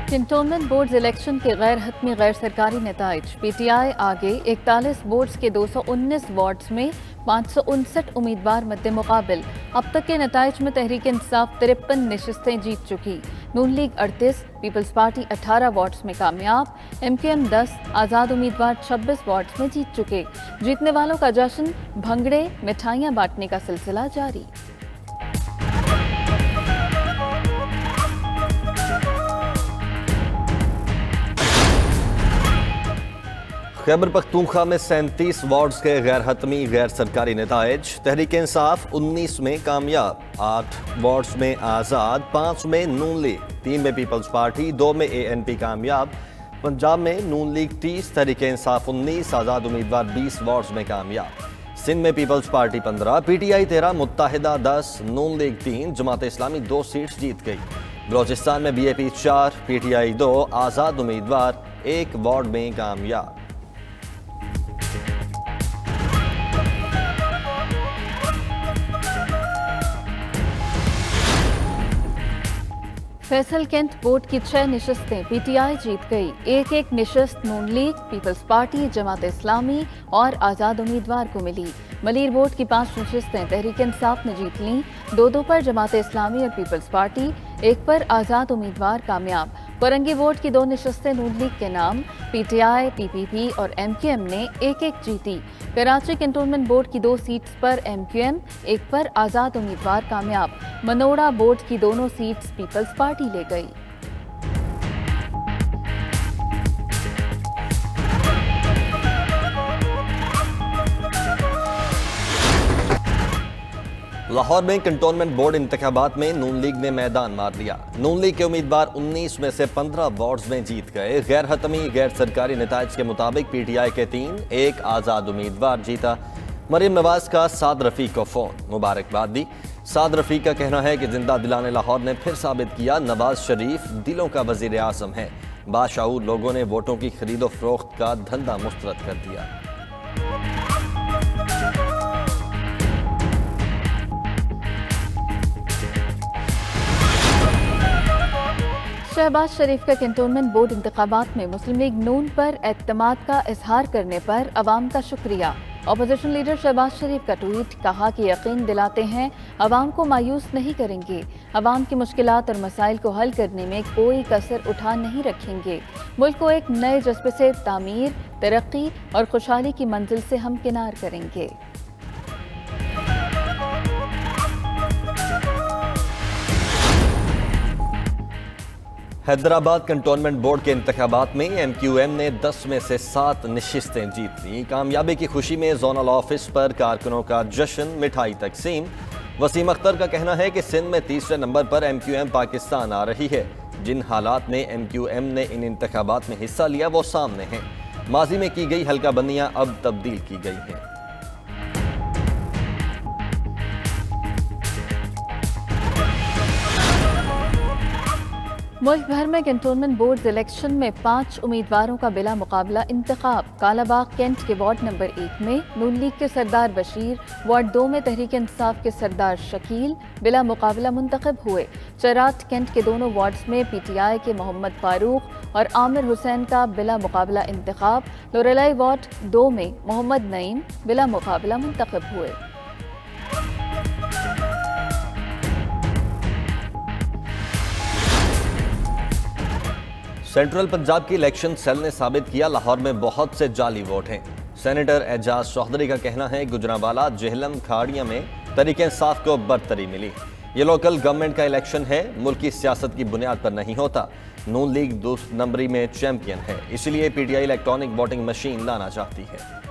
Cantonment board election के गैर हतमी गैर सरकारी नताइज। पीटीआई आगे 41 बोर्ड्स के 219 वार्ड्स में 559 उम्मीदवार मद्दे मुकाबिल। अब तक के नताइज में तहरीक इंसाफ 53 नशिस्तें जीत चुकी। नून लीग 38, पीपल्स पार्टी 18 वार्ड्स में कामयाब। MQM 10, आज़ाद उम्मीदवार 26 वार्ड्स में जीत चुके। जीतने वालों का जश्न, भंगड़े, मिठाइयाँ बांटने का सिलसिला जारी। खैबर पख्तूनख्वा में 37 वार्ड्स के गैर हतमी गैर सरकारी नताइज। तहरीक इंसाफ 19 में कामयाब, 8 वार्ड्स में आज़ाद, 5 में नून लीग, 3 में पीपल्स पार्टी, 2 में ANP कामयाब। पंजाब में नून लीग 30, तहरीक इंसाफ 19, आज़ाद उम्मीदवार 20 वार्ड्स में कामयाब। सिंध में पीपल्स पार्टी 15, PTI 13, मुत्ताहिदा 10, नून लीग 3, जमात इस्लामी 2 सीट्स जीत गई। बलोचिस्तान में BAP 4, PTI 2, आज़ाद उम्मीदवार 1 वार्ड में कामयाब। फैसल कैंट बोर्ड की 6 नशिस्तें PTI जीत गई। एक नशिस्त नून league, peoples party, Jamaat Islami और आज़ाद उम्मीदवार को मिली। मलीर बोर्ड की 5 नशिस्तें तहरीक इंसाफ ने जीत लीं। 2 पर जमात इस्लामी और पीपल्स पार्टी, 1 पर आज़ाद उम्मीदवार कामयाब। कोरंगी बोर्ड की 2 नशिस्तें नून लीग के नाम, PTI, PPP और MQM ने 1 जीती। कराची कैंटोनमेंट बोर्ड की 2 सीट्स पर MQM, 1 पर आज़ाद उम्मीदवार कामयाब। मनोड़ा बोर्ड की दोनों सीट्स पीपल्स पार्टी ले गई। लाहौर में कंटोनमेंट बोर्ड इंतखाबात में नून लीग ने मैदान मार दिया। नून लीग के उम्मीदवार 19 में से 15 वार्ड्स में जीत गए। गैर हतमी गैर सरकारी नताइज के मुताबिक PTI के 3, 1 आज़ाद उम्मीदवार जीता। मरियम नवाज का साद रफ़ीक को फ़ोन, मुबारकबाद दी। साद रफ़ीक का कहना है कि जिंदा दिलाने लाहौर ने फिर साबित किया नवाज शरीफ दिलों का वज़ीर आज़म है। बाशऊर लोगों ने वोटों की खरीदो फरोख्त का धंधा मुस्तरद कर दिया। शहबाज शरीफ का कैंटोनमेंट बोर्ड इंतखाबात में मुस्लिम लीग नून पर एतमाद का इजहार करने पर अवाम का शुक्रिया। अपोजिशन लीडर शहबाज शरीफ का ट्वीट, कहा कि यकीन दिलाते हैं अवाम को मायूस नहीं करेंगे। अवाम की मुश्किलात और मसाइल को हल करने में कोई कसर उठा नहीं रखेंगे। मुल्क को एक नए जज्बे से तामीर, तरक्की और खुशहाली की मंजिल से हमकिनार करेंगे। हैदराबाद कंटोनमेंट बोर्ड के इंतखाबात में MQM ने 10 में से 7 नशिस्तें जीत ली। कामयाबी की खुशी में जोनल ऑफिस पर कारकुनों का जश्न, मिठाई तकसीम। वसीम अख्तर का कहना है कि सिंध में 3रे नंबर पर MQM पाकिस्तान आ रही है। जिन हालात में MQM ने इन इंतखाबात में हिस्सा लिया वो सामने हैं। माजी में की गई हल्काबंदियां अब तब्दील की गई हैं। मुल्क भर में कैंटोनमेंट बोर्ड इलेक्शन में 5 उम्मीदवारों का बिला मुकाबला इंतखाब। कालाबाग कैंट के वार्ड नंबर 1 में नून लीग के सरदार बशीर, वार्ड 2 में तहरीक इंसाफ के सरदार शकील बिला मुकाबला मुंतखब हुए। चराट कैंट के दोनों वार्ड्स में PTI के मोहम्मद फारूक और आमिर हुसैन का बिला मुकाबला इंतखाब। लोरेलाई वार्ड 2 में मोहम्मद नईम बिला मुकाबला मुंतखब हुए। सेंट्रल पंजाब की इलेक्शन सेल ने साबित किया लाहौर में बहुत से जाली वोट हैं। सेनेटर एजाज चौधरी का कहना है गुजरांवाला, जेहलम, खाड़िया में तहरीक इंसाफ को बरतरी मिली। ये लोकल गवर्नमेंट का इलेक्शन है, मुल्क की सियासत की बुनियाद पर नहीं होता। नून लीग 2 नंबरी में चैंपियन है, इसलिए PTI इलेक्ट्रॉनिक वोटिंग मशीन लाना चाहती है।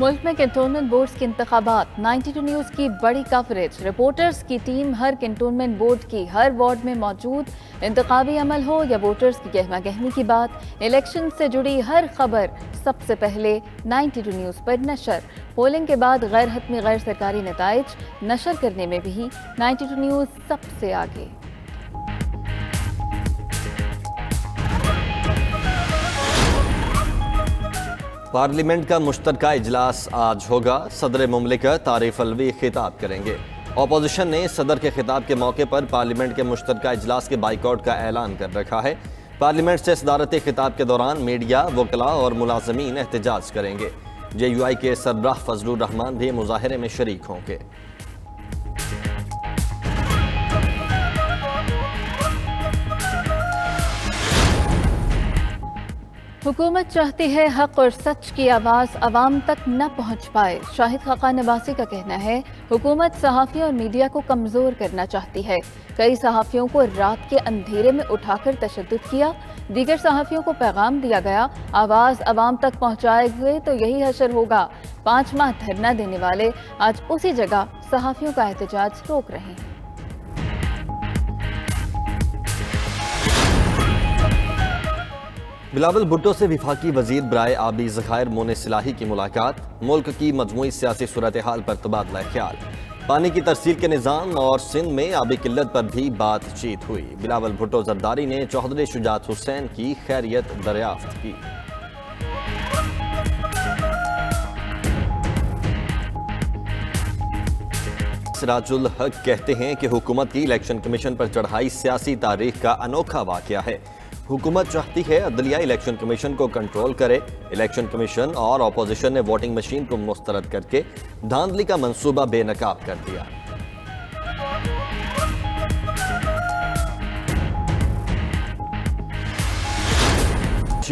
मुल्क में कैंटोनमेंट बोर्ड्स के इंतखाबात, 92 न्यूज़ की बड़ी कवरेज। रिपोर्टर्स की टीम हर कैंटोनमेंट बोर्ड की हर वार्ड में मौजूद। इंतखाबी अमल हो या वोटर्स की गहमा गहमी की बात, इलेक्शन से जुड़ी हर खबर सबसे पहले 92 न्यूज़ पर नशर। पोलिंग के बाद गैर हतमी गैर सरकारी नताइज नशर करने में भी 92 न्यूज़ सबसे आगे। पार्लियामेंट का मुश्तरका इजलास आज होगा। सदर मुमलिकत आरिफ अलवी खिताब करेंगे। अपोजिशन ने सदर के खिताब के मौके पर पार्लियामेंट के मुश्तरका इजलास के बाइकआउट का ऐलान कर रखा है। पार्लियामेंट से सदारती खिताब के दौरान मीडिया, वकला और मुलाजमीन एहतजाज करेंगे। JUI के सरबराह फजलुर रहमान भी मुजाहरे में शरीक होंगे। हुकूमत चाहती है हक और सच की आवाज़ अवाम तक न पहुँच पाए। शाहिद खाकान अब्बासी का कहना है हुकूमत सहाफ़ियों और मीडिया को कमज़ोर करना चाहती है। कई सहाफ़ियों को रात के अंधेरे में उठाकर तशद्दुद किया। दीगर सहाफ़ियों को पैगाम दिया गया, आवाज़ अवाम तक पहुँचाएंगे तो यही हशर होगा। 5 माह धरना देने वाले आज उसी जगह सहाफ़ियों का एहतजाज रोक रहे हैं। बिलावल भुट्टो से विफाकी वजीर बराए आबी ज़खायर मोने सिलाही की मुलाकात। मुल्क की मजमूई सियासी सूरत हाल पर तबादला ख्याल। पानी की तरसील के निज़ाम और सिंध में आबी किल्लत पर भी बातचीत हुई। बिलावल भुट्टो जरदारी ने चौधरी शुजात हुसैन की खैरियत दरियाफ्त की। सिराजुल हक कहते हैं कि हुकूमत की इलेक्शन कमीशन पर चढ़ाई सियासी तारीख का अनोखा वाक़या है। हुकूमत चाहती है अदलिया इलेक्शन कमीशन को कंट्रोल करे। इलेक्शन कमीशन और अपोजिशन ने वोटिंग मशीन को मुस्तरद करके धांधली का मंसूबा बेनकाब कर दिया।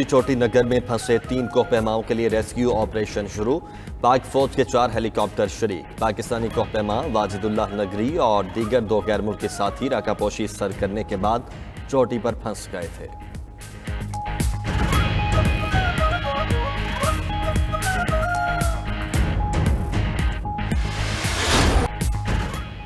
चोटी नगर में फंसे 3 कोहपैमाओं के लिए रेस्क्यू ऑपरेशन शुरू। पाक फौज के 4 हेलीकॉप्टर शरीक। पाकिस्तानी कोहपैमा वाजिदुल्लाह नगरी और दीगर 2 गैर मुल्की साथी राकापोशी सर करने के बाद चोटी पर फंस गए थे।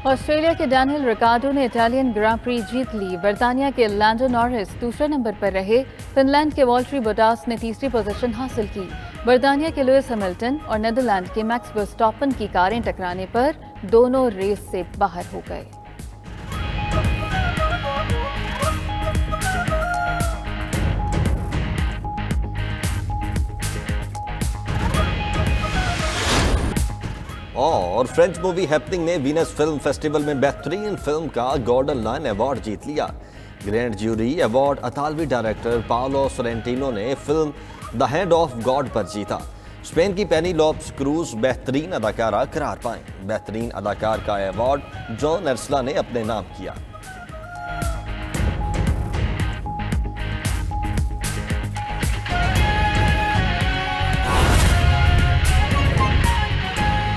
ऑस्ट्रेलिया के डैनियल रिकार्डो ने इटालियन ग्रां प्री जीत ली। बर्तानिया के लैंडो नॉरिस दूसरे नंबर पर रहे। फिनलैंड के वॉल्टरी बोटास ने तीसरी पोजीशन हासिल की। बर्तानिया के लुइस हैमिल्टन और नीदरलैंड के मैक्स वर्स्टापन की कारें टकराने पर दोनों रेस से बाहर हो गए। और फ्रेंच मूवी हैपनिंग ने वीनस फिल्म फेस्टिवल में बेहतरीन फिल्म का गोल्डन लायन अवार्ड जीत लिया। ग्रैंड ज्यूरी अवार्ड अतालवी डायरेक्टर पाओलो सोरेंटिनो ने film the hand of God पर जीता। स्पेन की पेनीलोप्स क्रूज बेहतरीन अदाकारा करार पाएं। बेहतरीन अदाकार का अवार्ड जॉन एर्सला ने अपने नाम किया।